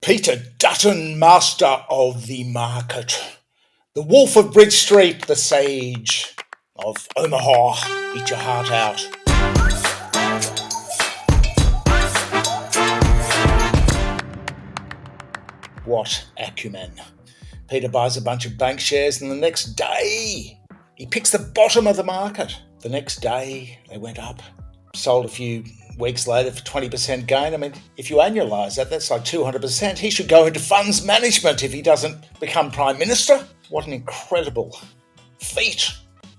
Peter Dutton, master of the market. The wolf of Bridge Street, the sage of Omaha. Eat your heart out. What acumen. Peter buys a bunch of bank shares and the next day he picks the bottom of the market. The next day they went up. Sold a few weeks later for 20% gain. I mean, if you annualise that, that's like 200%. He should go into funds management if he doesn't become Prime Minister. What an incredible feat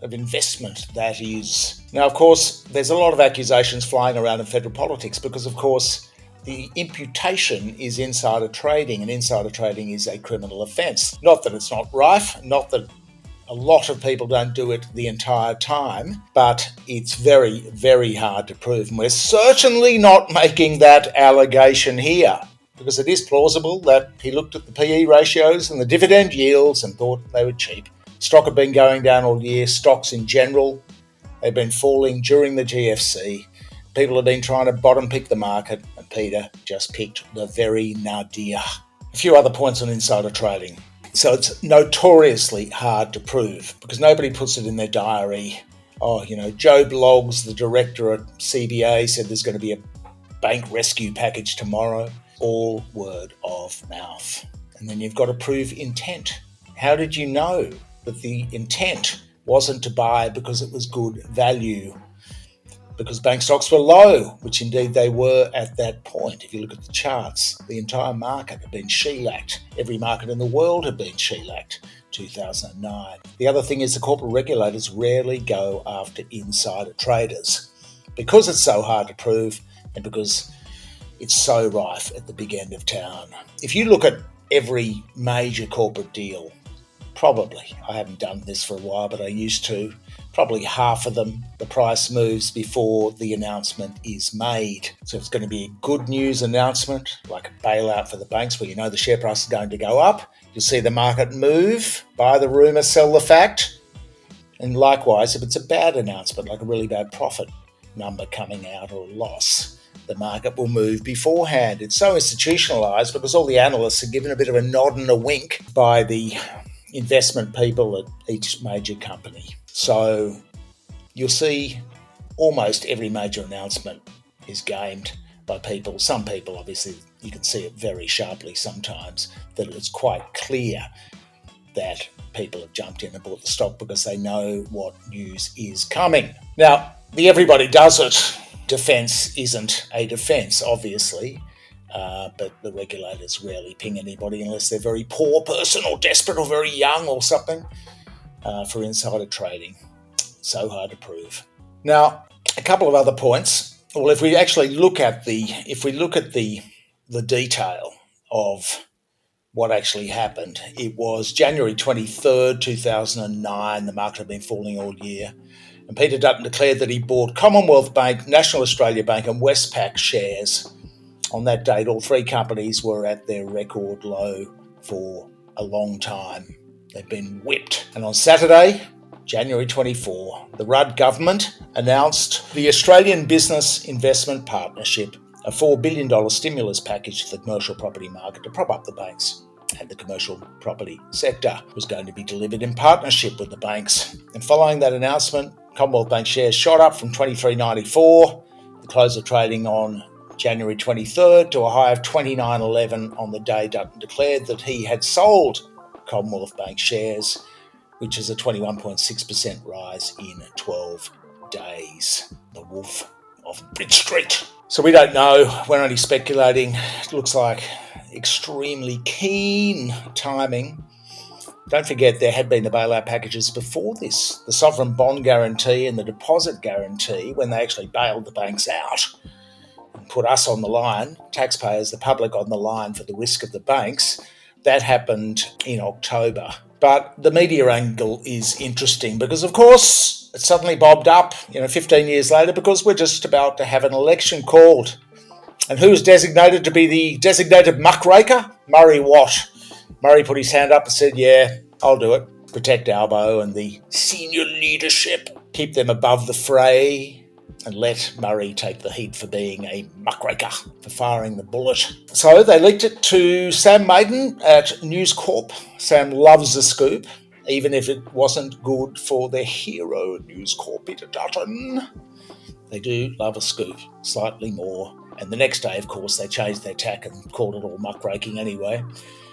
of investment that is. Now, of course, there's a lot of accusations flying around in federal politics because, of course, the imputation is insider trading, and insider trading is a criminal offence. Not that it's not rife, not that a lot of people don't do it the entire time, but it's very, very hard to prove. And we're certainly not making that allegation here, because it is plausible that he looked at the PE ratios and the dividend yields and thought they were cheap. Stock had been going down all year. Stocks in general, they've been falling during the GFC. People have been trying to bottom pick the market, and Peter just picked the very nadir. A few other points on insider trading. So it's notoriously hard to prove because nobody puts it in their diary. Oh, Joe Bloggs, the director at CBA, said there's going to be a bank rescue package tomorrow. All word of mouth. And then you've got to prove intent. How did you know that the intent wasn't to buy because it was good value? Because bank stocks were low, which indeed they were at that point. If you look at the charts, the entire market had been shellacked. Every market in the world had been shellacked. 2009. The other thing is the corporate regulators rarely go after insider traders because it's so hard to prove and because it's so rife at the big end of town. If you look at every major corporate deal, probably, I haven't done this for a while, but I used to, probably half of them, the price moves before the announcement is made. So it's going to be a good news announcement, like a bailout for the banks where the share price is going to go up. You'll see the market move, buy the rumour, sell the fact. And likewise, if it's a bad announcement, like a really bad profit number coming out or a loss, the market will move beforehand. It's so institutionalised because all the analysts are given a bit of a nod and a wink by the investment people at each major company. So you'll see almost every major announcement is gamed by people. Some people, obviously, you can see it very sharply sometimes, that it's quite clear that people have jumped in and bought the stock because they know what news is coming. Now, the everybody does it defence isn't a defence, obviously. But the regulators rarely ping anybody unless they're a very poor person or desperate or very young or something for insider trading. So hard to prove. Now, a couple of other points. Well, if we actually look at the detail of what actually happened, it was January 23rd, 2009. The market had been falling all year. And Peter Dutton declared that he bought Commonwealth Bank, National Australia Bank and Westpac shares. On that date, all three companies were at their record low for a long time. They've been whipped. And on Saturday, January 24, the Rudd government announced the Australian Business Investment Partnership, a $4 billion stimulus package to the commercial property market to prop up the banks. And the commercial property sector was going to be delivered in partnership with the banks. And following that announcement, Commonwealth Bank shares shot up from $23.94, the close of trading on January 23rd, to a high of $29.11 on the day Dutton declared that he had sold Commonwealth Bank shares, which is a 21.6% rise in 12 days. The wolf of Bridge Street. So we don't know. We're only speculating. It looks like extremely keen timing. Don't forget there had been the bailout packages before this. The sovereign bond guarantee and the deposit guarantee, when they actually bailed the banks out and put us on the line, taxpayers, the public on the line for the risk of the banks, that happened in October. But the media angle is interesting because, of course, it suddenly bobbed up, 15 years later, because we're just about to have an election called. And who was designated to be the designated muckraker? Murray Watt. Murray put his hand up and said, yeah, I'll do it. Protect Albo and the senior leadership. Keep them above the fray. and let Murray take the heat for being a muckraker, for firing the bullet. So they leaked it to Sam Maiden at News Corp. Sam loves a scoop, even if it wasn't good for their hero at News Corp, Peter Dutton. They do love a scoop, slightly more. And the next day, of course, they changed their tack and called it all muckraking anyway.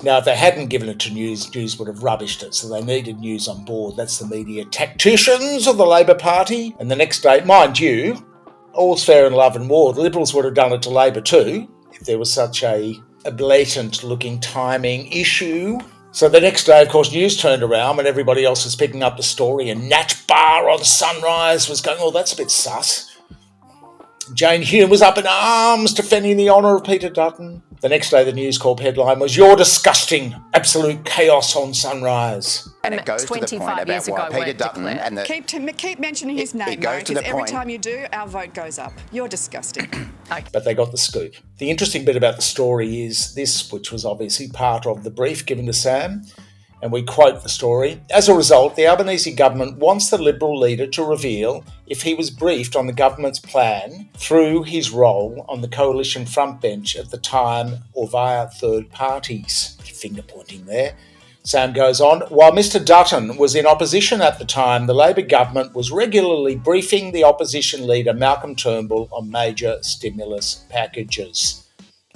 Now, if they hadn't given it to News, News would have rubbished it, so they needed News on board. That's the media tacticians of the Labor Party. And the next day, mind you, all's fair in love and war. The Liberals would have done it to Labor too, if there was such a blatant-looking timing issue. So the next day, of course, News turned around when everybody else was picking up the story, and Nat Barr on Sunrise was going, oh, that's a bit sus. Jane Hume was up in arms defending the honour of Peter Dutton. The next day, the News Corp headline was, "You're disgusting. Absolute chaos on Sunrise." And it goes to the point about why Peter Dutton and the... Keep mentioning his name, because every time you do, our vote goes up. You're disgusting. But they got the scoop. The interesting bit about the story is this, which was obviously part of the brief given to Sam, and we quote the story. As a result, the Albanese government wants the Liberal leader to reveal if he was briefed on the government's plan through his role on the coalition front bench at the time or via third parties. Finger pointing there. Sam goes on, while Mr Dutton was in opposition at the time, the Labor government was regularly briefing the opposition leader Malcolm Turnbull on major stimulus packages,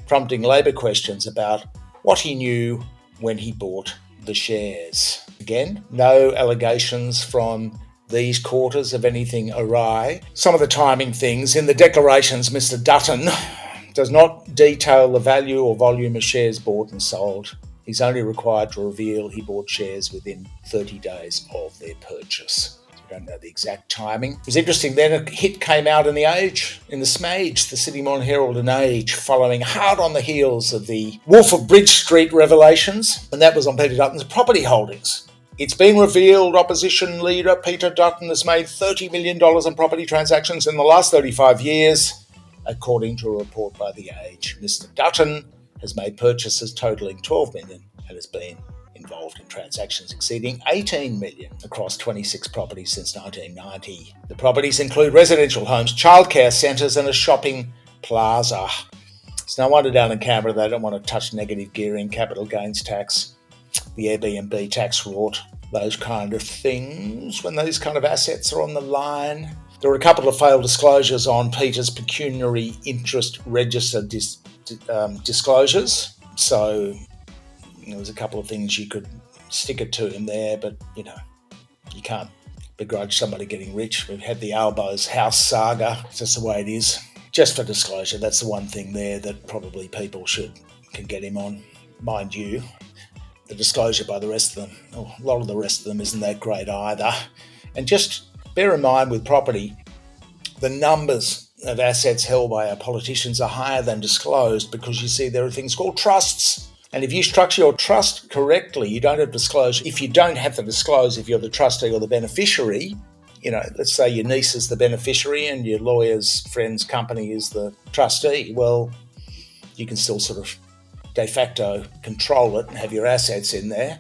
prompting Labor questions about what he knew when he bought the shares. Again, no allegations from these quarters of anything awry. Some of the timing things in the declarations, Mr Dutton does not detail the value or volume of shares bought and sold. He's only required to reveal he bought shares within 30 days of their purchase. We don't know the exact timing. It was interesting, then a hit came out in the Age, in the Smage, the Sydney Morning Herald and Age, following hard on the heels of the Wolf of Bridge Street revelations, and that was on Peter Dutton's property holdings. It's been revealed opposition leader Peter Dutton has made $30 million on property transactions in the last 35 years, according to a report by the Age. Mr Dutton has made purchases totalling $12 million and has been involved in transactions exceeding $18 million across 26 properties since 1990. The properties include residential homes, childcare centres and a shopping plaza. It's no wonder down in Canberra they don't want to touch negative gearing, capital gains tax, the Airbnb tax rort, those kind of things when those kind of assets are on the line. There were a couple of failed disclosures on Peter's pecuniary interest register disclosures. So there was a couple of things you could stick it to him there, but, you can't begrudge somebody getting rich. We've had the Albo's house saga. It's just the way it is. Just for disclosure, that's the one thing there that probably people can get him on. Mind you, the disclosure by the rest of them, a lot of the rest of them isn't that great either. And just bear in mind with property, the numbers of assets held by our politicians are higher than disclosed because you see there are things called trusts. And if you structure your trust correctly, you don't have to disclose. If you don't have to disclose if you're the trustee or the beneficiary, let's say your niece is the beneficiary and your lawyer's friend's company is the trustee, well, you can still sort of de facto control it and have your assets in there.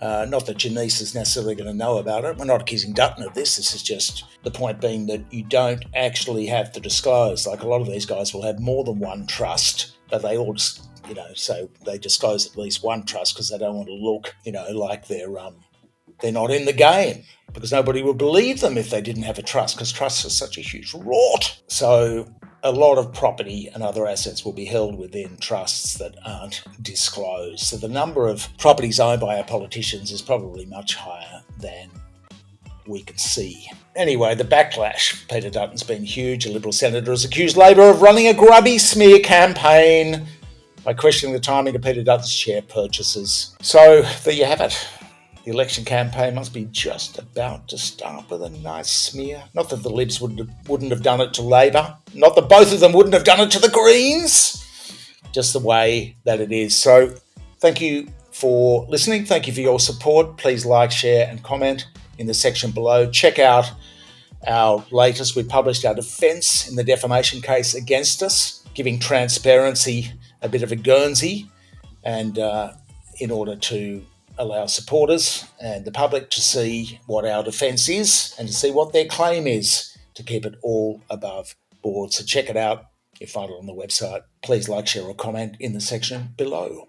Not that your niece is necessarily going to know about it. We're not accusing Dutton of this. This is just the point being that you don't actually have to disclose. Like a lot of these guys will have more than one trust, but they all just, so they disclose at least one trust because they don't want to look, like they're not in the game, because nobody would believe them if they didn't have a trust, because trust is such a huge rort. So a lot of property and other assets will be held within trusts that aren't disclosed. So the number of properties owned by our politicians is probably much higher than we can see. Anyway, the backlash. Peter Dutton's been huge. A Liberal senator has accused Labor of running a grubby smear campaign by questioning the timing of Peter Dutton's share purchases. So there you have it. The election campaign must be just about to start with a nice smear. Not that the Libs wouldn't have done it to Labor. Not that both of them wouldn't have done it to the Greens. Just the way that it is. So thank you for listening. Thank you for your support. Please like, share and comment in the section below. Check out our latest. We published our defence in the defamation case against us, giving transparency a bit of a Guernsey, and in order to allow supporters and the public to see what our defence is and to see what their claim is to keep it all above board. So check it out. You'll find it on the website. Please like, share or comment in the section below.